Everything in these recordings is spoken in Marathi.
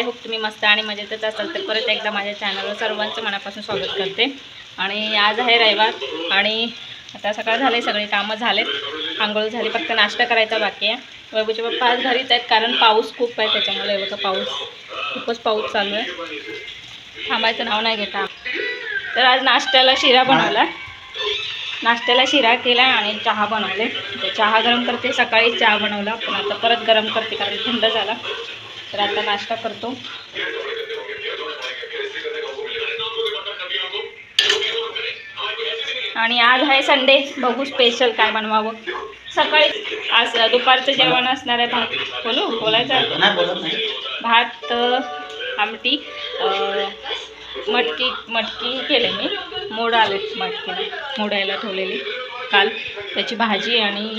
होप तुम्ही मस्त आणि मजेतच असाल. तर परत एकदा माझ्या चॅनलवर सर्वांचं मनापासून स्वागत करते. आणि आज आहे रविवार आणि आता सकाळ झाले, सगळे कामं झालेत, आंघोळ झाली, फक्त नाश्ता करायचा बाकी आहे. वैभवचे पप्पा आज घरीच आहेत कारण पाऊस खूप आहे, त्याच्यामुळे बघा खूपच पाऊस चालू आहे, थांबायचं नाव नाही घेता. तर आज नाश्त्याला शिरा बनवला, नाश्त्याला शिरा केला आणि चहा बनवले. तर चहा गरम करते, सकाळी चहा बनवला पण आता परत गरम करते कारण थंड झाला. तर आता नाश्ता करतो. आणि आज आहे संडे, बघू स्पेशल काय बनवावं. सकाळी आज दुपारचं जेवण असणार आहे. बोलायचं भात आमटी, मटकी केले मी, मोड आले मटकीला, मोडायला ठेवलेली काल, त्याची भाजी आणि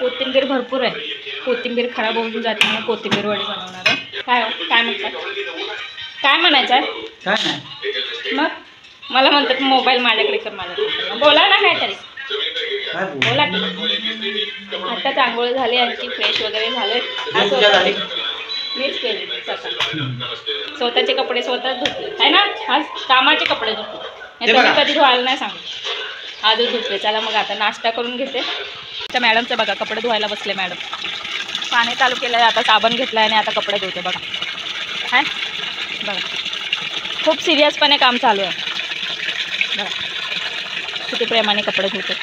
कोथिंबीर भरपूर आहे. कोथिंबीर खराब होऊन जाते म्हणून कोथिंबीर वडी बनवणार आहे. काय म्हणतात, काय म्हणायचं आहे काय नाही, मग मला म्हणतात मोबाईल माझ्याकडे कर, माझ्याकडे बोला ना काहीतरी, बोला की. आताच आंघोळ झाली, आणखी फ्रेश वगैरे झाले. मीच केले सकाळी, स्वतःचे कपडे स्वतःच धुतले आहे ना, आज कामाचे कपडे धुतले, तुम्ही कधी धुवायला नाही सांगू, आजच धुतले. चला मग आता नाश्ता करून घेते. त्या मॅडमचं बघा कपडे धुवायला बसले मॅडम, पाणी चालू केलं आहे, आता साबण घेतला आहे आणि आता कपडे धुते. बघा हाय, बघा खूप सिरियसपणे काम चालू आहे. बघा किती प्रेमाने कपडे धुते.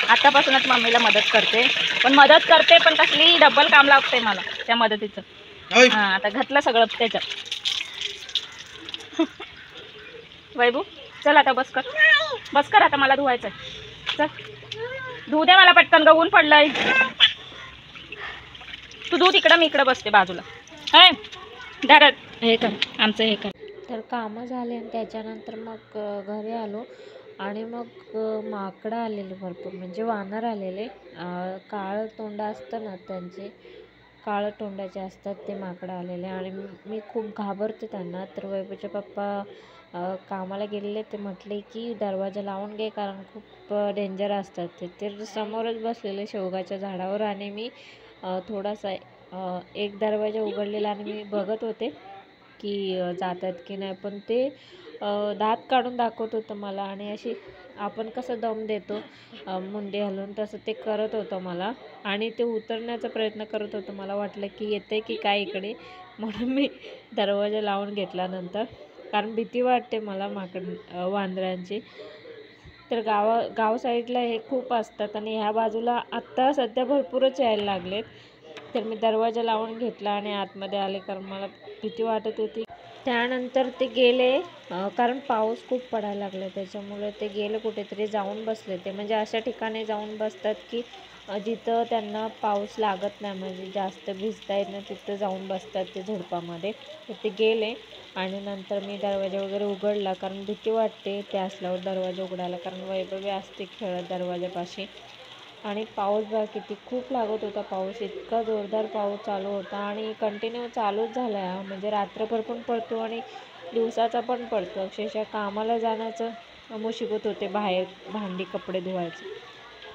आतापासूनच मम्मीला मदत करते, पण कसली डबल काम लागते मला त्या मदतीचं. हां आता घातलं सगळं त्याच्यात. वैभू चल आता बस कर आता, मला धुवायचं आहे. चल धुऊ दे मला पटकन, ऊन पडलंय. तू धू तिकडं, मी इकडं बसते बाजूला. हाय दारात हे कर, आमचं हे कर. तर कामं झाले आणि त्याच्यानंतर मग घरी आलो आणि मग माकडं आलेले भरपूर, म्हणजे वानर आलेले. काळं तोंड असतं ना, त्यांचे काळं तोंडाचे असतात ते माकडं आलेले आणि मी खूप घाबरते त्यांना. तर वैभवचे पप्पा कामाला गेलेले, ते म्हटले की दरवाजा लावून घे कारण खूप डेंजर असतात ते. तर समोरच बसलेले शेवगाच्या झाडावर आणि मी थोडासा एक दरवाजा उघडलेला आणि मी बघत होते की जातात की नाही, पण ते दात काढून दाखवत होतं मला आणि अशी आपण कसं दम देतो मुंडी हलवून, तसं ते करत होतं मला आणि ते उतरण्याचा प्रयत्न करत होतं. मला वाटलं की येते की काय इकडे, म्हणून मी दरवाजा लावून घेतला नंतर, कारण भीती वाटते मला वांदरांची. तर गाव साईडला हे खूप असतात आणि ह्या बाजूला आत्ता सध्या भरपूरच यायला लागलेत. तर मी दरवाजा लावून घेतला आणि आतमध्ये आले कारण मला भीती वाटत होती. त्यानंतर ते गेले कारण पाऊस खूप पडायला लागला, त्याच्यामुळे ते गेले कुठेतरी जाऊन बसले. ते म्हणजे अशा ठिकाणी जाऊन बसतात की जिथं त्यांना पाऊस लागत नाही, म्हणजे जास्त भिजता येत नाही, तिथं जाऊन बसतात ते झुडपामध्ये. तर ते गेले आणि नंतर मी दरवाजा वगैरे उघडला कारण भीती वाटते ते असल्यावर दरवाजा उघडायला, कारण वैभवी असते खेळत दरवाजापाशी. आणि पाऊस बघा किती खूप लागत होता, पाऊस इतका जोरदार पाऊस चालू होता आणि कंटिन्यू चालूच झाला आहे. म्हणजे रात्रभर पण पडतो आणि दिवसाचा पण पडतो. अक्षरशः कामाला जाण्याचं मुसीबत होते, बाहेर भांडी कपडे धुवायचे.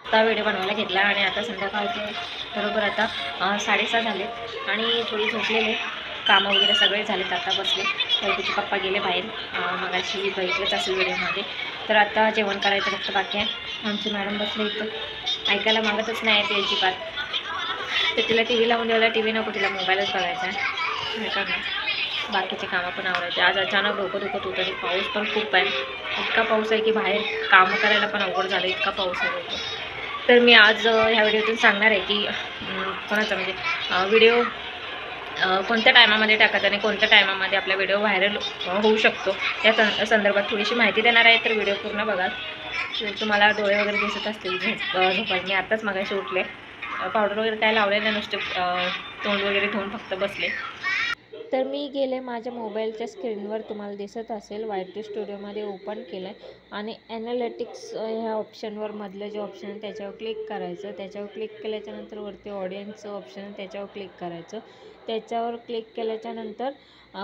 आता व्हिडिओ बनवायला घेतला आणि आता संध्याकाळचे बरोबर आता 6:30 झाले आणि थोडी झोपलेले, कामं वगैरे सगळे झालेत. आता बसले, वैभवचे पप्पा गेले बाहेर, मगाशी बघितलंच असेल व्हिडिओमध्ये. तर आता जेवण करायचं फक्त बाकी आहे. आमची मॅडम बसले इथं, ऐकायला मागतच नाही आहे ती अजिबात. तर तिला TV लावून द्यायला, TV नको, तिला मोबाईलच बघायचा आहे. हे करणार, बाकीचे कामं पण आवरायचे. आज अचानक डोकं दुखत होतं आणि पाऊस पण खूप आहे, इतका पाऊस आहे की बाहेर कामं करायला पण अवघड झालं, इतका पाऊस आहे. तर मी आज ह्या व्हिडिओतून सांगणार आहे की कोणाचा म्हणजे व्हिडिओ कोणत्या टायमामध्ये टाकायचा आणि कोणत्या टायमामध्ये आपला व्हिडिओ व्हायरल होऊ शकतो, या संदर्भात थोडीशी माहिती देणार आहे. तर व्हिडिओ पूर्ण बघा. तुम्हाला डोळे वगैरे दिसत असतील झोपायला. मी आत्ताच मगाशी उठले, पावडर वगैरे काय लावले नाही, नुसते तोंड वगैरे धुवून फक्त बसले. तर मी गेले माझ्या मोबाईलच्या स्क्रीनवर, तुम्हाला दिसत असेल YT स्टुडिओमध्ये ओपन केलं आहे आणि ॲनालिटिक्स ह्या ऑप्शनवर मधलं जे ऑप्शन आहे त्याच्यावर क्लिक करायचं. त्याच्यावर क्लिक केल्याच्यानंतर वरती ऑडियन्सचं ऑप्शन आहे त्याच्यावर क्लिक करायचं. त्याच्यावर क्लिक केल्याच्यानंतर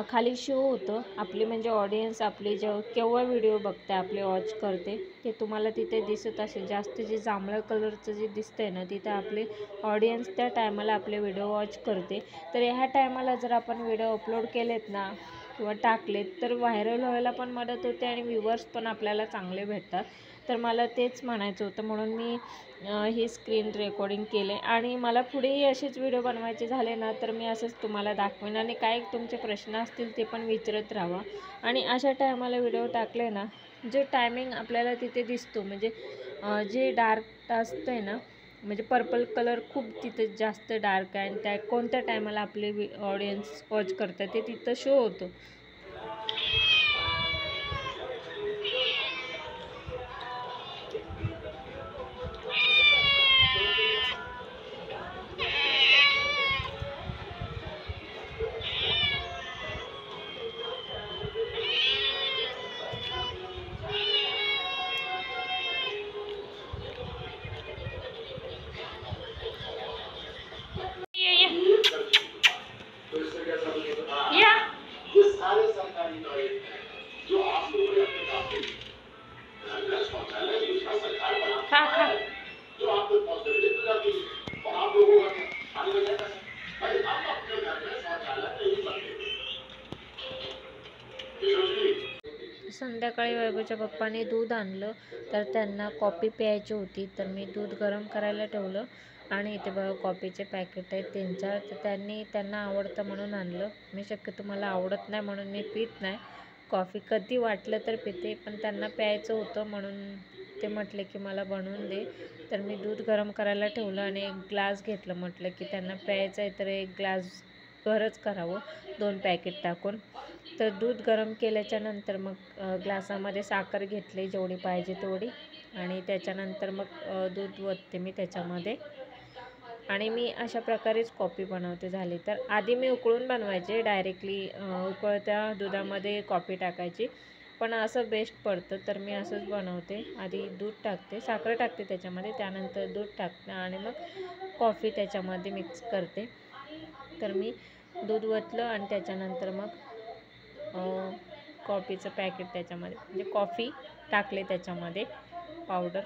खाली शो होतं आपली म्हणजे ऑडियन्स आपली केव्हा व्हिडिओ बघते आपले वॉच करते ते तुम्हाला तिथे दिसत असेल. जास्त जे जांभळं कलरचं जे दिसतंय ना तिथं आपले ऑडियन्स त्या टायमाला आपले व्हिडिओ वॉच करते. तर ह्या टायमाला जर आपण व्हिडिओ अपलोड केलेत ना किंवा टाकलेत तर व्हायरल व्हायला पण मदत होते आणि व्ह्यूवर्स पण आपल्याला चांगले भेटतात. तर मला तेच म्हणायचं होतं म्हणून मी ही स्क्रीन रेकॉर्डिंग केले आणि मला पुढेही असेच व्हिडिओ बनवायचे झाले ना तर मी असंच तुम्हाला दाखवेन आणि काय तुमचे प्रश्न असतील ते पण विचारत राहा. आणि अशा टायमाला व्हिडिओ टाकले ना जे टायमिंग आपल्याला तिथे दिसतो म्हणजे जे डार्क असतंय ना म्हणजे पर्पल कलर खूप तिथे जास्त डार्क आहे आणि त्या कोणत्या टायमाला आपले ऑडियन्स वॉच करतात ते तिथं शो होतं. संध्याकाळी वैभवच्या पप्पाने दूध आणलं तर त्यांना कॉफी प्यायची होती तर मी दूध गरम करायला ठेवलं आणि इथे बघा कॉफीचे पॅकेट आहेत 3-4 तर त्यांना आवडतं म्हणून आणलं. मी शक्यतो मला आवडत नाही म्हणून मी पित नाही कॉफी, कधी वाटलं तर पिते पण त्यांना प्यायचं होतं म्हणून ते म्हटले की मला बनवून दे. तर मी दूध गरम करायला ठेवलं आणि एक ग्लास घेतलं. म्हटलं की त्यांना प्यायचं आहे तर एक ग्लास घरच करावं 2 पॅकेट टाकून. तर दूध गरम केल्याच्या नंतर मग ग्लासामध्ये साखर घेतली जेवढी पाहिजे तेवढी आणि त्याच्यानंतर मग दूध ओतते मी त्याच्यामध्ये आणि मी अशा प्रकारेच कॉफी बनवते. झाली तर आधी मी उकळून बनवायचे डायरेक्टली उकळत्या दुधामध्ये कॉफी टाकायची पण असं बेस्ट पडतं तर मी असंच बनवते. आधी दूध टाकते, साखर टाकते त्याच्यामध्ये, त्यानंतर दूध टाकते आणि मग कॉफी त्याच्यामध्ये मिक्स करते. तर मी दूध ओतलं आणि त्याच्यानंतर मग कॉफीचं पॅकेट त्याच्यामध्ये म्हणजे कॉफी टाकले त्याच्यामध्ये पावडर.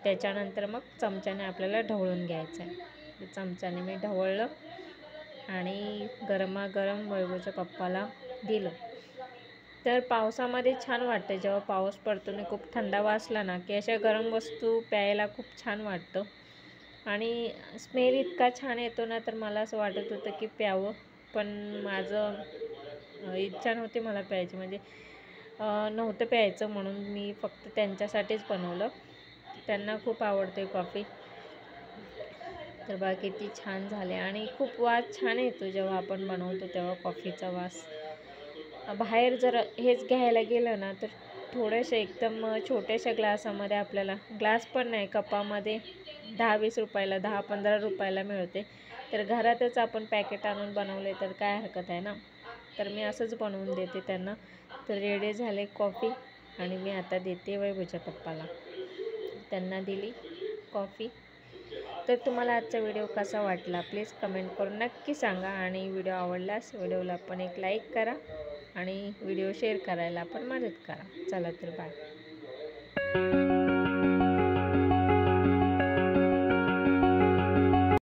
त्याच्यानंतर मग चमच्याने आपल्याला ढवळून घ्यायचं आहे. चमच्याने मी ढवळलं आणि गरमागरम वैभवच्या पप्पाला दिलं. तर पावसामध्ये छान वाटतं जेव्हा पाऊस पडतो आणि खूप थंडावा असला ना की अशा गरम वस्तू प्यायला खूप छान वाटतं आणि स्मेल इतका छान येतो ना तर मला असं वाटत होतं की प्यावं पण माझं इच्छा नव्हती मला प्यायची म्हणजे नव्हतं प्यायचं म्हणून मी फक्त त्यांच्यासाठीच बनवलं. त्यांना खूप आवडते कॉफी. तर बघा किती छान झाले आणि खूप वास छान येतो जेव्हा आपण बनवतो तेव्हा कॉफीचा वास. बाहेर जर हेच घ्यायला गेलं ना तर थोडेसे एकदम छोट्याशा ग्लासामध्ये आपल्याला ग्लास पण नाही कपामध्ये 10-20 रुपयाला 10-15 रुपयाला मिळते. तर घरातच आपण पॅकेट आणून बनवले तर काय हरकत आहे ना. तर मी असंच बनवून देते त्यांना. तर रेडी झाले कॉफी आणि मी आता देते वैभवच्या पप्पाला. त्यांना दिली कॉफी. तर तुम्हाला आजचा व्हिडिओ कसा वाटला प्लीज कमेंट करून नक्की सांगा आणि व्हिडिओ आवडल्यास व्हिडिओला पण एक लाईक करा आणि व्हिडिओ शेअर करायला पण मदत करा. चला तर बाय.